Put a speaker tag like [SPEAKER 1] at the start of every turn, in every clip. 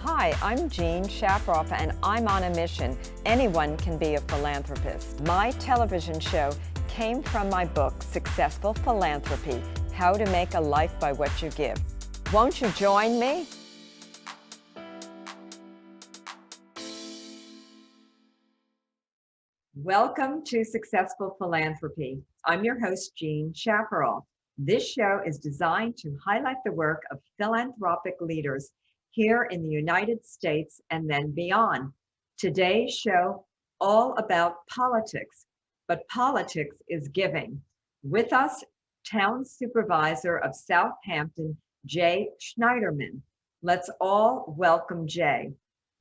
[SPEAKER 1] Hi, I'm Jean Shafiroff, and I'm on a mission. Anyone can be a philanthropist. My television show came from my book, Successful Philanthropy: How to Make a Life by What You Give. Won't you join me? Welcome to Successful Philanthropy. I'm your host, Jean Shafiroff. This show is designed to highlight the work of philanthropic leaders here in the United States and then beyond. Today's show, all about politics, but politics is giving. With us, Town Supervisor of Southampton, Jay Schneiderman. Let's all welcome Jay.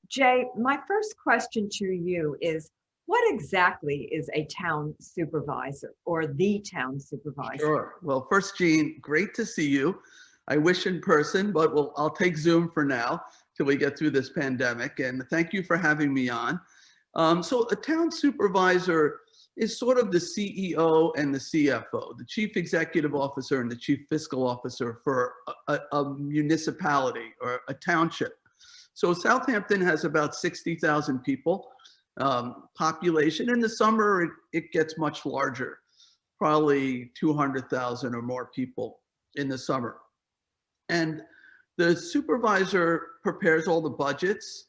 [SPEAKER 1] Jay, my first question to you is, what exactly is a town supervisor or the town supervisor?
[SPEAKER 2] Sure. Well, first, Jean, great to see you. I wish in person, but I'll take Zoom for now till we get through this pandemic. And thank you for having me on. So a town supervisor is sort of the CEO and the CFO, the chief executive officer and the chief fiscal officer for a municipality or a township. So Southampton has about 60,000 people population. In the summer, it gets much larger, probably 200,000 or more people in the summer. And the supervisor prepares all the budgets.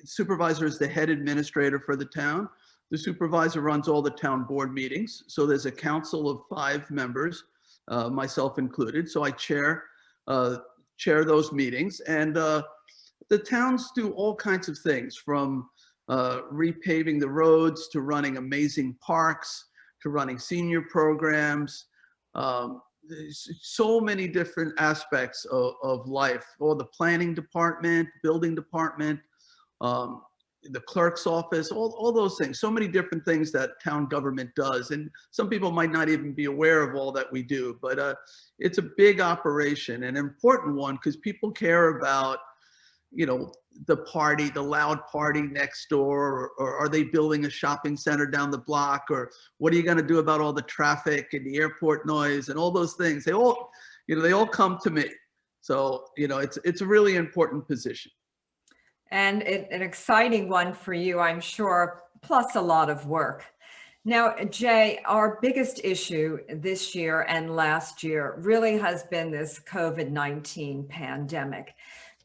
[SPEAKER 2] Supervisor is the head administrator for the town. The supervisor runs all the town board meetings. So there's a council of 5 members, myself included. So I chair those meetings. And the towns do all kinds of things, from repaving the roads to running amazing parks to running senior programs. There's so many different aspects of life, or the planning department, building department, the clerk's office, all those things, so many different things that town government does. And some people might not even be aware of all that we do, but it's a big operation, an important one, because people care about, you know, the loud party next door, or are they building a shopping center down the block, or what are you going to do about all the traffic and the airport noise and all those things? They all come to me. So, it's a really important position.
[SPEAKER 1] And an exciting one for you, I'm sure, plus a lot of work. Now, Jay, our biggest issue this year and last year really has been this COVID-19 pandemic.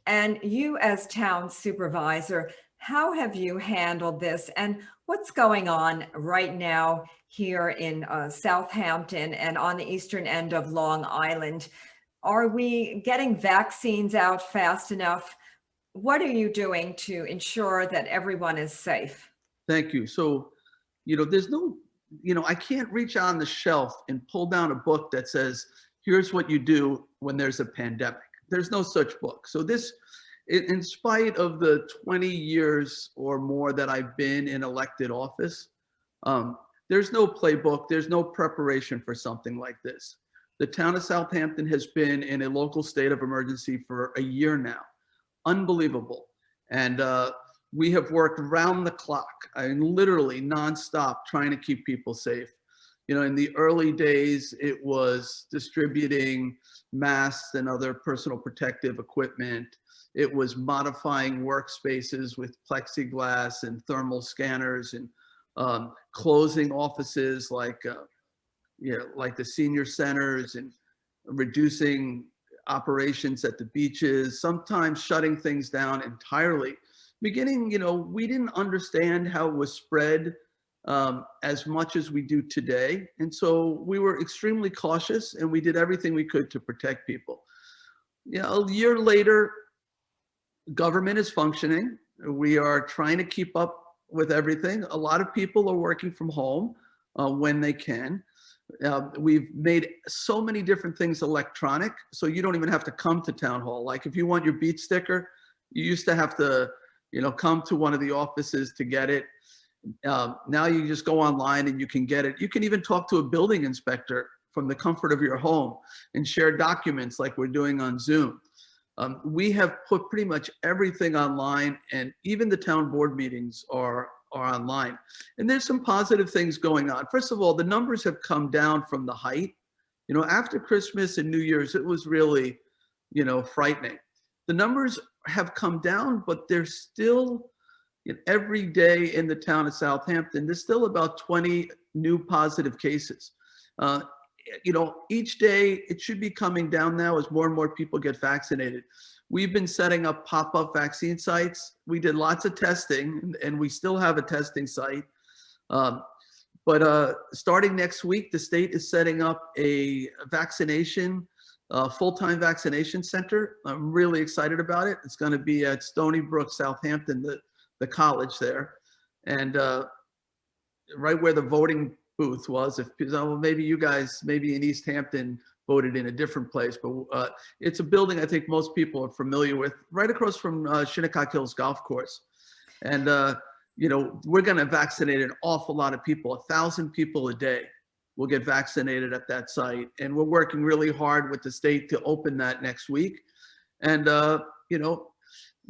[SPEAKER 1] And you, as town supervisor, how have you handled this, and what's going on right now here in Southampton and on the eastern end of Long Island? Are we getting vaccines out fast enough? What are you doing to ensure that everyone is safe?
[SPEAKER 2] Thank you. So, there's no, I can't reach on the shelf and pull down a book that says, here's what you do when there's a pandemic. There's no such book. So this, in spite of the 20 years or more that I've been in elected office, there's no playbook, there's no preparation for something like this. The town of Southampton has been in a local state of emergency for a year now. Unbelievable. And we have worked round the clock, literally nonstop, trying to keep people safe. In the early days, it was distributing masks and other personal protective equipment. It was modifying workspaces with plexiglass and thermal scanners, and closing offices like the senior centers, and reducing operations at the beaches, sometimes shutting things down entirely. Beginning, we didn't understand how it was spread as much as we do today. And so we were extremely cautious, and we did everything we could to protect people. A year later, government is functioning. We are trying to keep up with everything. A lot of people are working from home when they can. We've made so many different things electronic, so you don't even have to come to town hall. Like if you want your beat sticker, you used to have to, come to one of the offices to get it. Now you just go online and you can get it. You can even talk to a building inspector from the comfort of your home and share documents like we're doing on Zoom. We have put pretty much everything online, and even the town board meetings are online. And there's some positive things going on. First of all, the numbers have come down from the height. After Christmas and New Year's, it was really, frightening. The numbers have come down, but there's still, every day in the town of Southampton, there's still about 20 new positive cases. Each day it should be coming down now as more and more people get vaccinated. We've been setting up pop-up vaccine sites. We did lots of testing, and we still have a testing site. But starting next week, the state is setting up a vaccination, full-time vaccination center. I'm really excited about it. It's going to be at Stony Brook, Southampton, the college there, and right where the voting booth was. Maybe you guys, maybe in East Hampton, voted in a different place, but it's a building I think most people are familiar with, right across from Shinnecock Hills Golf Course. And we're going to vaccinate an awful lot of people. 1,000 people a day will get vaccinated at that site, and we're working really hard with the state to open that next week. And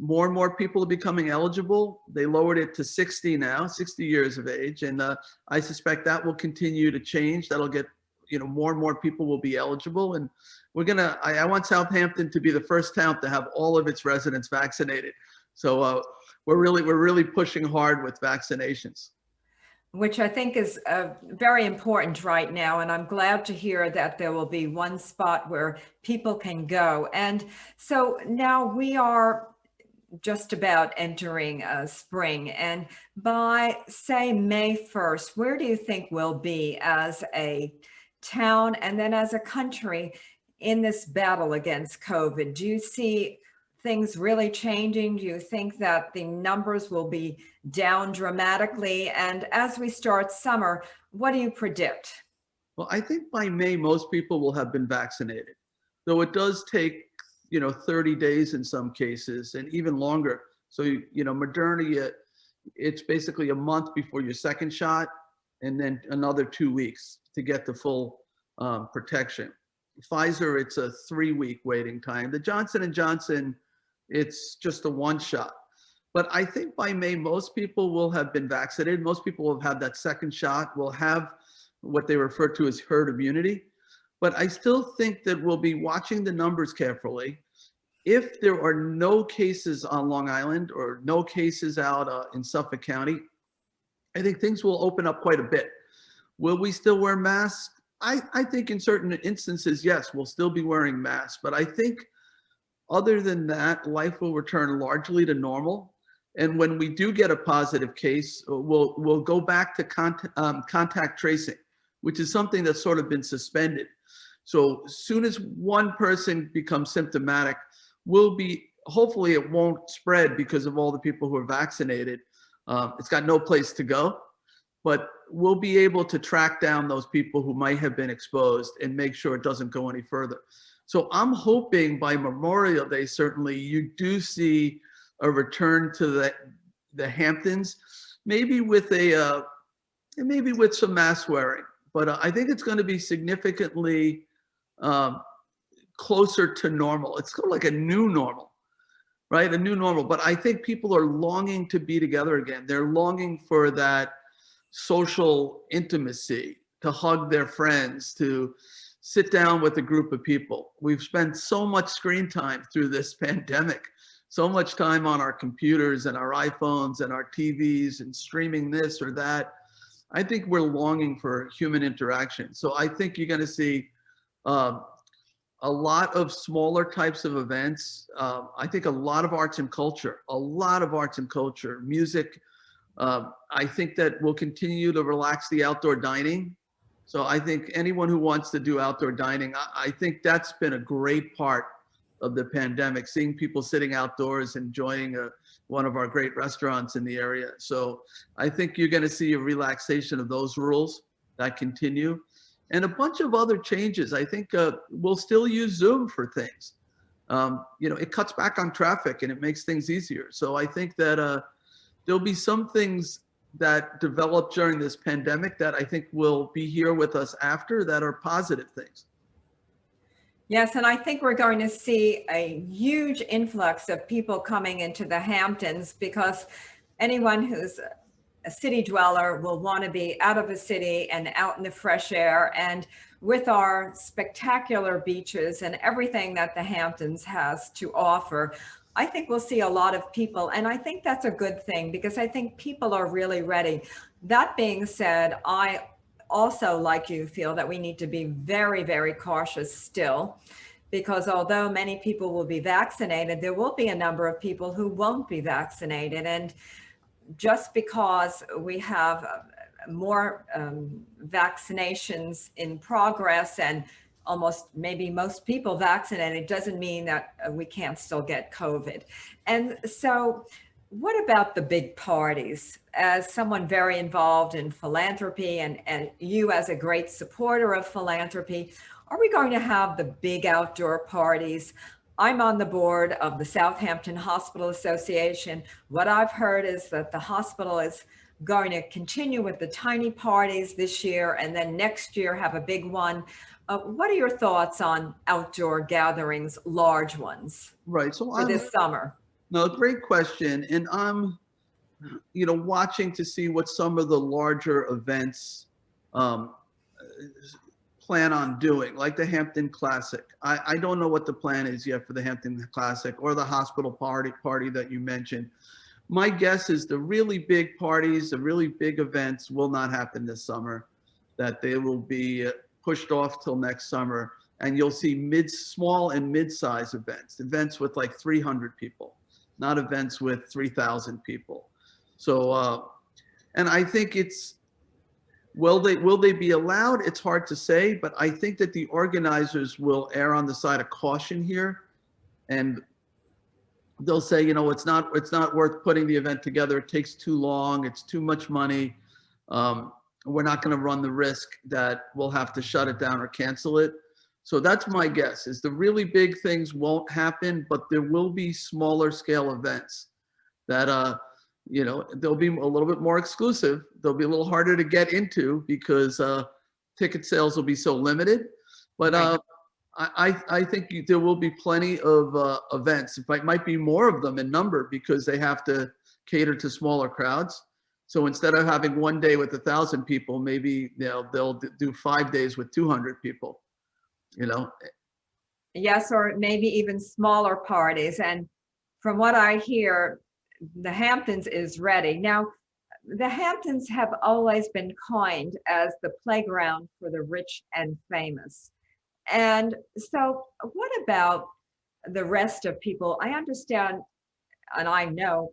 [SPEAKER 2] more and more people are becoming eligible. They lowered it to 60 now, 60 years of age. And I suspect that will continue to change. That'll get, more and more people will be eligible. And I want Southampton to be the first town to have all of its residents vaccinated. So we're really pushing hard with vaccinations.
[SPEAKER 1] Which I think is very important right now. And I'm glad to hear that there will be one spot where people can go. And so now we are just about entering spring, and by say May 1st, where do you think we'll be as a town and then as a country in this battle against COVID? Do you see things really changing? Do you think that the numbers will be down dramatically? And as we start summer, what do you predict?
[SPEAKER 2] Well, I think by May, most people will have been vaccinated, though it does take 30 days in some cases, and even longer. So, Moderna, it's basically a month before your second shot, and then another 2 weeks to get the full protection. Pfizer, it's a 3-week waiting time. The Johnson & Johnson, it's just a one shot. But I think by May, most people will have been vaccinated. Most people will have had that second shot, will have what they refer to as herd immunity. But I still think that we'll be watching the numbers carefully. If there are no cases on Long Island or no cases out in Suffolk County, I think things will open up quite a bit. Will we still wear masks? I think in certain instances, yes, we'll still be wearing masks. But I think other than that, life will return largely to normal. And when we do get a positive case, we'll go back to contact tracing, which is something that's sort of been suspended. So as soon as one person becomes symptomatic, hopefully it won't spread because of all the people who are vaccinated. It's got no place to go, but we'll be able to track down those people who might have been exposed and make sure it doesn't go any further. So I'm hoping by Memorial Day, certainly you do see a return to the Hamptons, maybe with some mask wearing, but I think it's going to be significantly closer to normal. It's sort of like a new normal, right? A new normal. But I think people are longing to be together again. They're longing for that social intimacy, to hug their friends, to sit down with a group of people. We've spent so much screen time through this pandemic, so much time on our computers and our iPhones and our TVs and streaming this or that. I think we're longing for human interaction. So I think you're going to see a lot of smaller types of events. I think a lot of arts and culture, music. I think that we'll continue to relax the outdoor dining. So I think anyone who wants to do outdoor dining, I think that's been a great part of the pandemic, seeing people sitting outdoors, enjoying one of our great restaurants in the area. So I think you're going to see a relaxation of those rules that continue. And a bunch of other changes. I think we'll still use Zoom for things. It cuts back on traffic and it makes things easier. So I think that there'll be some things that develop during this pandemic that I think will be here with us after, that are positive things.
[SPEAKER 1] Yes, and I think we're going to see a huge influx of people coming into the Hamptons, because anyone who's a city dweller will want to be out of the city and out in the fresh air. And with our spectacular beaches and everything that the Hamptons has to offer, I think we'll see a lot of people, and I think that's a good thing because I think people are really ready. That being said, I also, like you, feel that we need to be very, very cautious still, because although many people will be vaccinated, there will be a number of people who won't be vaccinated. And just because we have more vaccinations in progress and almost maybe most people vaccinated doesn't mean that we can't still get COVID. And so what about the big parties? As someone very involved in philanthropy and you as a great supporter of philanthropy, are we going to have the big outdoor parties? I'm on the board of the Southampton Hospital Association. What I've heard is that the hospital is going to continue with the tiny parties this year and then next year have a big one. What are your thoughts on outdoor gatherings, large ones,
[SPEAKER 2] Right. So
[SPEAKER 1] for this summer?
[SPEAKER 2] no, great question. And I'm, watching to see what some of the larger events um, plan on doing, like the Hampton Classic. I don't know what the plan is yet for the Hampton Classic or the hospital party that you mentioned. My guess is the really big parties, the really big events will not happen this summer, that they will be pushed off till next summer. And you'll see small and mid-size events with like 300 people, not events with 3,000 people. So, and I think will they be allowed? It's hard to say, but I think that the organizers will err on the side of caution here, and they'll say, it's not worth putting the event together. It takes too long. It's too much money. We're not going to run the risk that we'll have to shut it down or cancel it. So that's my guess, is the really big things won't happen, but there will be smaller scale events that, they'll be a little bit more exclusive. They'll be a little harder to get into because ticket sales will be so limited. But I think there will be plenty of events. It might be more of them in number because they have to cater to smaller crowds. So instead of having one day with 1,000 people, maybe they'll do 5 days with 200 people.
[SPEAKER 1] Yes, or maybe even smaller parties. And from what I hear, the Hamptons is ready. Now, the Hamptons have always been coined as the playground for the rich and famous. And so what about the rest of people? I understand, and I know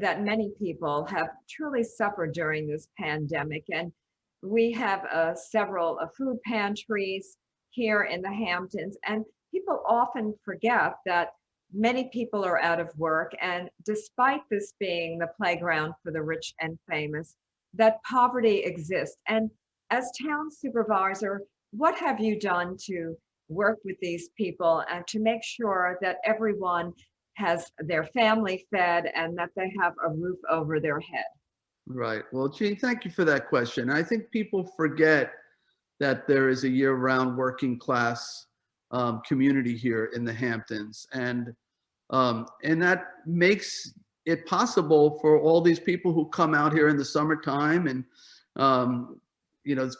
[SPEAKER 1] that many people have truly suffered during this pandemic. And we have several food pantries here in the Hamptons, and people often forget that many people are out of work, and despite this being the playground for the rich and famous, that poverty exists. And as town supervisor, what have you done to work with these people and to make sure that everyone has their family fed and that they have a roof over their head?
[SPEAKER 2] Right. Well, Jean, thank you for that question. I think people forget that there is a year-round working class community here in the Hamptons, and that makes it possible for all these people who come out here in the summertime and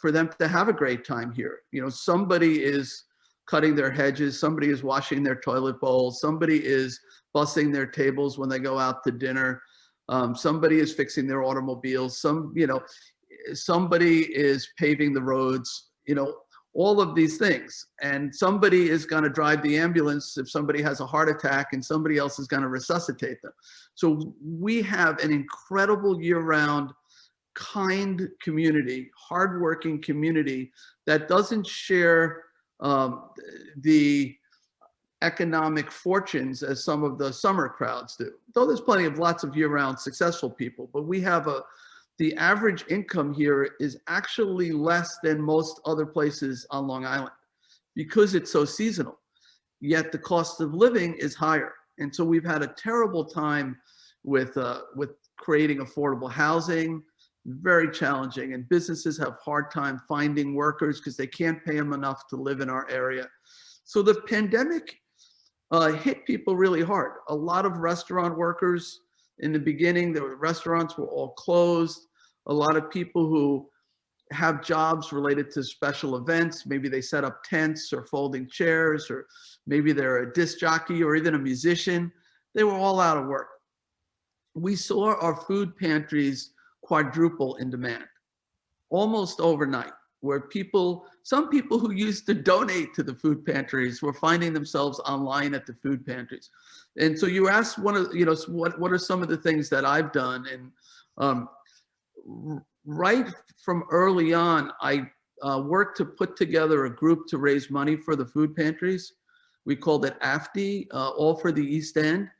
[SPEAKER 2] for them to have a great time here. Somebody is cutting their hedges, somebody is washing their toilet bowls, somebody is bussing their tables when they go out to dinner, somebody is fixing their automobiles, somebody is paving the roads, all of these things. And somebody is going to drive the ambulance if somebody has a heart attack, and somebody else is going to resuscitate them. So we have an incredible year-round, kind community, hardworking community that doesn't share the economic fortunes as some of the summer crowds do. Though there's lots of year-round successful people, but we have the average income here is actually less than most other places on Long Island because it's so seasonal. Yet the cost of living is higher. And so we've had a terrible time with creating affordable housing, very challenging. And businesses have a hard time finding workers because they can't pay them enough to live in our area. So the pandemic hit people really hard. A lot of restaurant workers, in the beginning, the restaurants were all closed. A lot of people who have jobs related to special events, maybe they set up tents or folding chairs, or maybe they're a disc jockey or even a musician. they were all out of work. We saw our food pantries quadruple in demand almost overnight, where some people who used to donate to the food pantries were finding themselves online at the food pantries. And so you asked what are some of the things that I've done? And right from early on, I worked to put together a group to raise money for the food pantries. We called it AFD, All for the East End.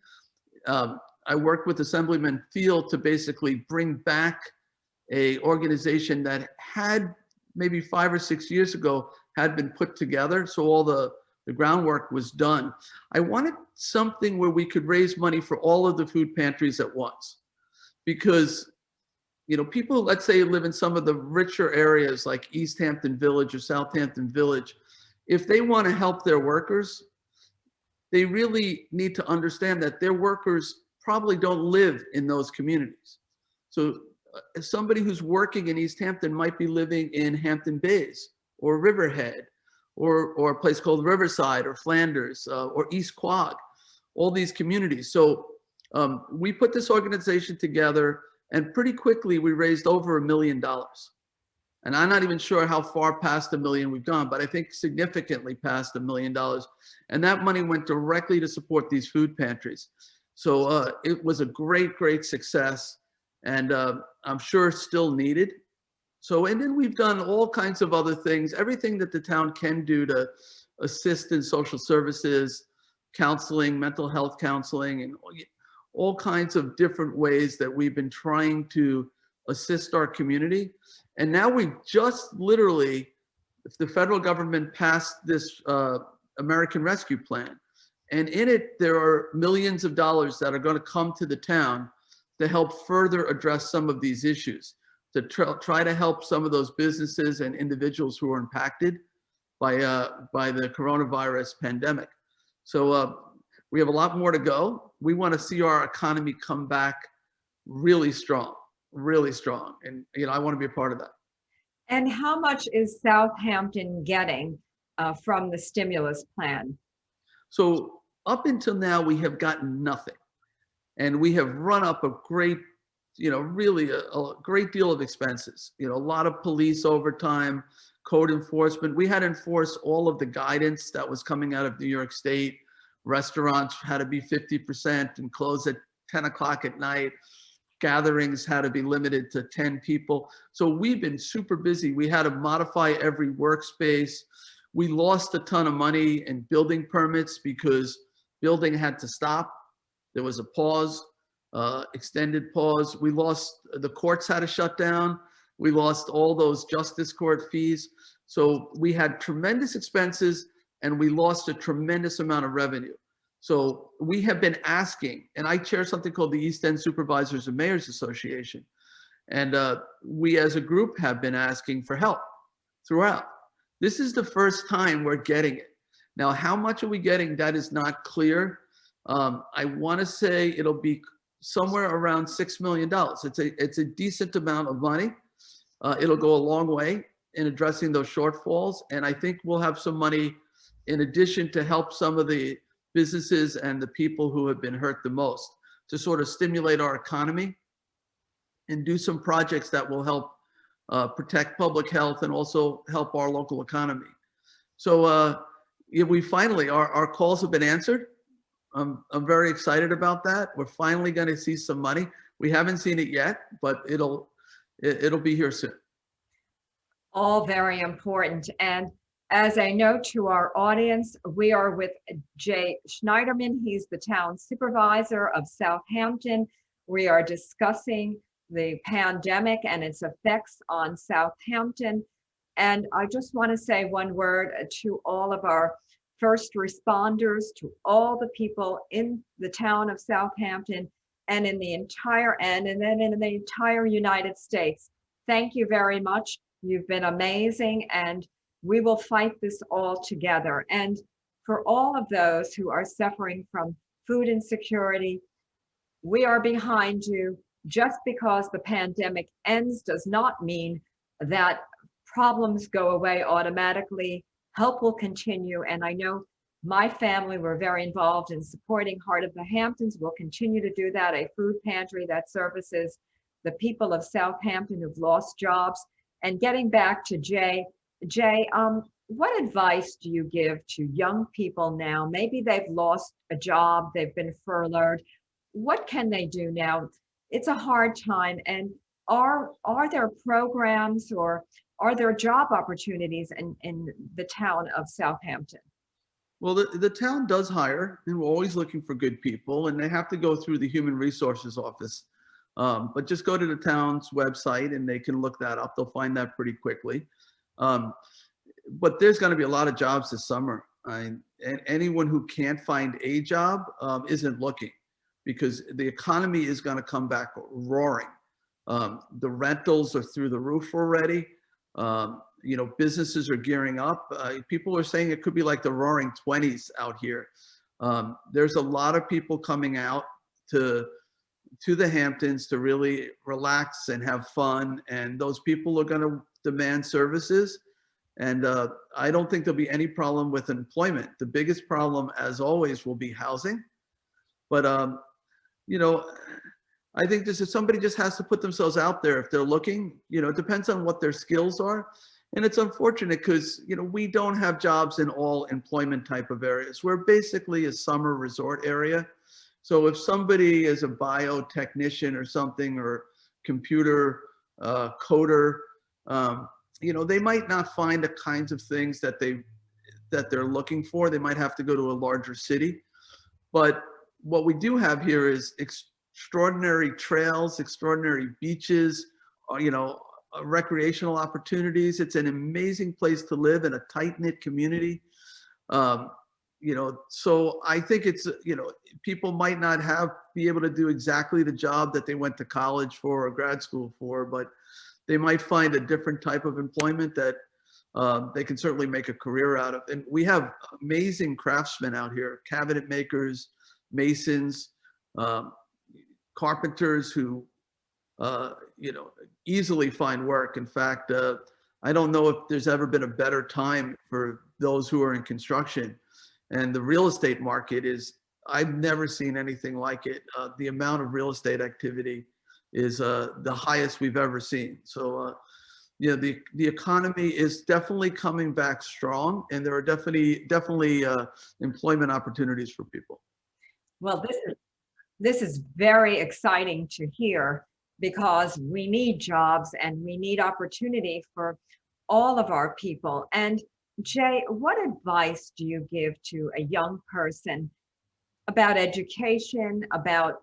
[SPEAKER 2] I worked with Assemblyman Field to basically bring back a organization that had maybe 5 or 6 years ago had been put together. So all the groundwork was done. I wanted something where we could raise money for all of the food pantries at once. Because, people, let's say, live in some of the richer areas like East Hampton Village or Southampton Village. If they want to help their workers, they really need to understand that their workers probably don't live in those communities. So somebody who's working in East Hampton might be living in Hampton Bays or Riverhead or a place called Riverside or Flanders or East Quogue, all these communities. So we put this organization together, and pretty quickly we raised over $1 million. And I'm not even sure how far past $1 million we've gone, but I think significantly past $1 million. And that money went directly to support these food pantries. So it was a great, great success, and I'm sure still needed. So, and then we've done all kinds of other things, everything that the town can do to assist in social services, counseling, mental health counseling, and all kinds of different ways that we've been trying to assist our community. And now we just literally, if the federal government passed this American Rescue Plan, and in it, there are millions of dollars that are going to come to the town to help further address some of these issues, to try to help some of those businesses and individuals who are impacted by the coronavirus pandemic. So we have a lot more to go. We want to see our economy come back really strong, really strong. And I want to be a part of that.
[SPEAKER 1] And how much is Southampton getting from the stimulus plan?
[SPEAKER 2] So up until now, we have gotten nothing. And we have run up a great, really a great deal of expenses. A lot of police overtime, code enforcement. We had to enforce all of the guidance that was coming out of New York State. Restaurants had to be 50% and close at 10 o'clock at night. Gatherings had to be limited to 10 people. So we've been super busy. We had to modify every workspace. We lost a ton of money in building permits because building had to stop. There was a pause, extended pause. We lost, the courts had to shut down. We lost all those justice court fees. So we had tremendous expenses and we lost a tremendous amount of revenue. So we have been asking, and I chair something called the East End Supervisors and Mayors Association. And we as a group have been asking for help throughout. This is the first time we're getting it. Now, how much are we getting? That is not clear. I want to say it'll be somewhere around $6 million. It's a decent amount of money. It'll go a long way in addressing those shortfalls. And I think we'll have some money in addition to help some of the businesses and the people who have been hurt the most to sort of stimulate our economy and do some projects that will help protect public health and also help our local economy. So we finally, our calls have been answered. I'm very excited about that. We're finally going to see some money. We haven't seen it yet, but it'll be here soon.
[SPEAKER 1] All very important. And as I know to our audience, we are with Jay Schneiderman. He's the town supervisor of Southampton. We are discussing the pandemic and its effects on Southampton. And I just want to say one word to all of our first responders, to all the people in the town of Southampton and in the entire United States. Thank you very much. You've been amazing, and we will fight this all together. And for all of those who are suffering from food insecurity, we are behind you. Just because the pandemic ends does not mean that problems go away automatically. Help will continue. And I know My family were very involved in supporting Heart of the Hamptons. We'll continue to do that, a food pantry that services the people of Southampton who've lost jobs. And getting back to Jay, what advice do you give to young people now? Maybe they've lost a job, they've been furloughed. What can they do now? It's a hard time. And are there programs or are there job opportunities in the town of Southampton?
[SPEAKER 2] Well, the town does hire, and we're always looking for good people, and they have to go through the human resources office. But just go to the town's website and they can look that up. They'll find that pretty quickly. But there's going to be a lot of jobs this summer. And anyone who can't find a job isn't looking, because the economy is going to come back roaring. The rentals are through the roof already. Businesses are gearing up. People are saying it could be like the roaring 20s out here. There's a lot of people coming out to the Hamptons to really relax and have fun. And those people are going to demand services. And I don't think there'll be any problem with employment. The biggest problem, as always, will be housing. But, I think somebody just has to put themselves out there if they're looking. It depends on what their skills are. And it's unfortunate because, we don't have jobs in all employment type of areas. We're basically a summer resort area. So if somebody is a biotechnician or something, or computer coder, they might not find the kinds of things that they're looking for. They might have to go to a larger city. But what we do have here is extraordinary trails, extraordinary beaches, recreational opportunities. It's an amazing place to live in a tight-knit community. So I think it's, people might not be able to do exactly the job that they went to college for or grad school for, but they might find a different type of employment that they can certainly make a career out of. And we have amazing craftsmen out here, cabinet makers, masons, carpenters who, easily find work. In fact, I don't know if there's ever been a better time for those who are in construction. And the real estate market I've never seen anything like it. The amount of real estate activity is the highest we've ever seen. So, the economy is definitely coming back strong, and there are definitely employment opportunities for people.
[SPEAKER 1] Well, this is very exciting to hear, because we need jobs and we need opportunity for all of our people. And Jay, what advice do you give to a young person about education, about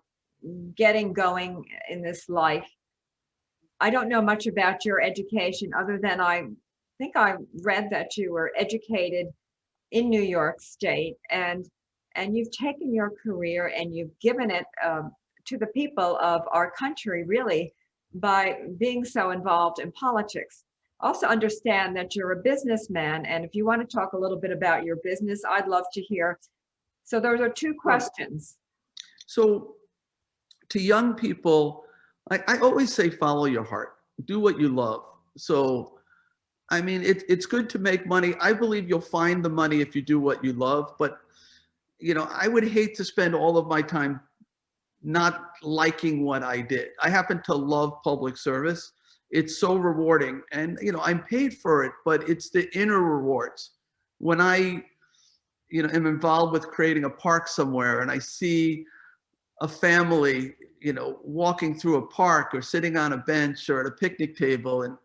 [SPEAKER 1] getting going in this life? I don't know much about your education other than I think I read that you were educated in New York State, and you've taken your career and you've given it to the people of our country, really, by being so involved in politics. Also understand that you're a businessman, and if you want to talk a little bit about your business, I'd love to hear. So those are two questions.
[SPEAKER 2] So to young people, I always say, follow your heart, do what you love. So, I mean, it's good to make money. I believe you'll find the money if you do what you love, but I would hate to spend all of my time not liking what I did. I happen to love public service. It's so rewarding, and I'm paid for it, but it's the inner rewards. When I am involved with creating a park somewhere and I see a family walking through a park or sitting on a bench or at a picnic table and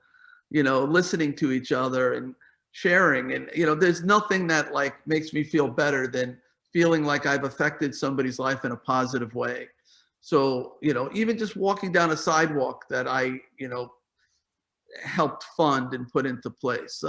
[SPEAKER 2] listening to each other and sharing, and there's nothing that makes me feel better than feeling like I've affected somebody's life in a positive way. So, even just walking down a sidewalk that I, helped fund and put into place,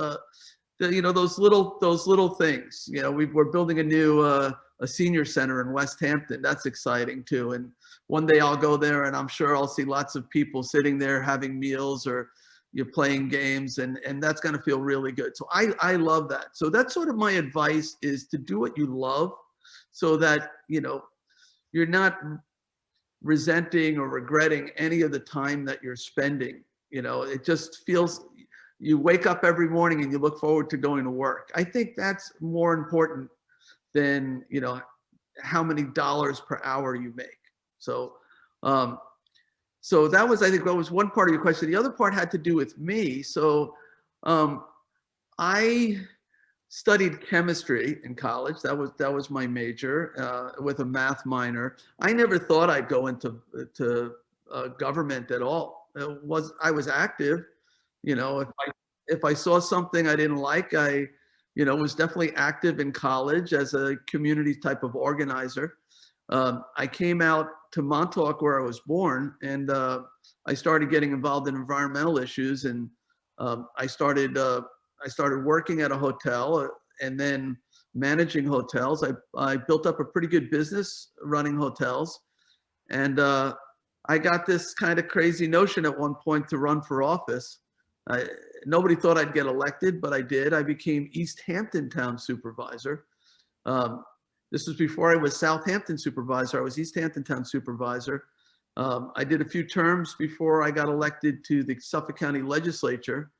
[SPEAKER 2] those little things, we're building a new, a senior center in West Hampton. That's exciting too. And one day I'll go there and I'm sure I'll see lots of people sitting there having meals or you're playing games, and that's going to feel really good. So I love that. So that's sort of my advice, is to do what you love, so that, you're not resenting or regretting any of the time that you're spending. It just feels, you wake up every morning and you look forward to going to work. I think that's more important than, you know, how many dollars per hour you make. So, so that was, I think, that was one part of your question. The other part had to do with me. So I studied chemistry in college. That was my major, with a math minor. I never thought I'd go into government at all. I was active, you know, if I saw something I didn't like, I, you know, was definitely active in college as a community type of organizer. I came out to Montauk where I was born, and I started getting involved in environmental issues, and I started working at a hotel and then managing hotels. I built up a pretty good business running hotels, and I got this kind of crazy notion at one point to run for office. Nobody thought I'd get elected, but I did. I became East Hampton Town Supervisor. This was before I was Southampton Supervisor. I was East Hampton Town Supervisor. I did a few terms before I got elected to the Suffolk County Legislature,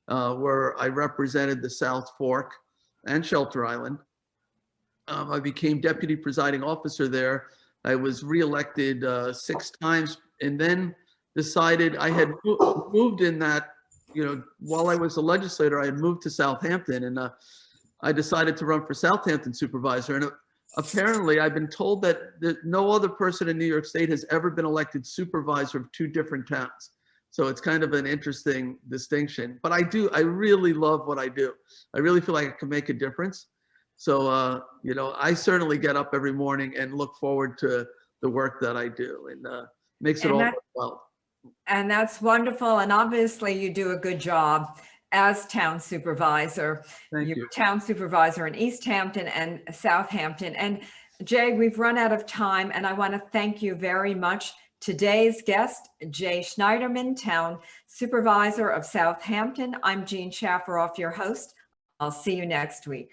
[SPEAKER 2] where I represented the South Fork and Shelter Island. I became Deputy Presiding Officer there. I was reelected 6 times, and then decided I had moved in that, you know, while I was a legislator, I had moved to Southampton, and I decided to run for Southampton Supervisor. And apparently I've been told that no other person in New York State has ever been elected supervisor of 2 different towns. So it's kind of an interesting distinction, but I really love what I do. I really feel like I can make a difference. So, you know, I certainly get up every morning and look forward to the work that I do, and makes it all work well.
[SPEAKER 1] And that's wonderful. And obviously you do a good job as town supervisor.
[SPEAKER 2] Thank you.
[SPEAKER 1] You're town supervisor in East Hampton and Southampton. And Jay, we've run out of time, and I want to thank you very much. Today's guest, Jay Schneiderman, Town Supervisor of Southampton. I'm Jean Shafiroff, your host. I'll see you next week.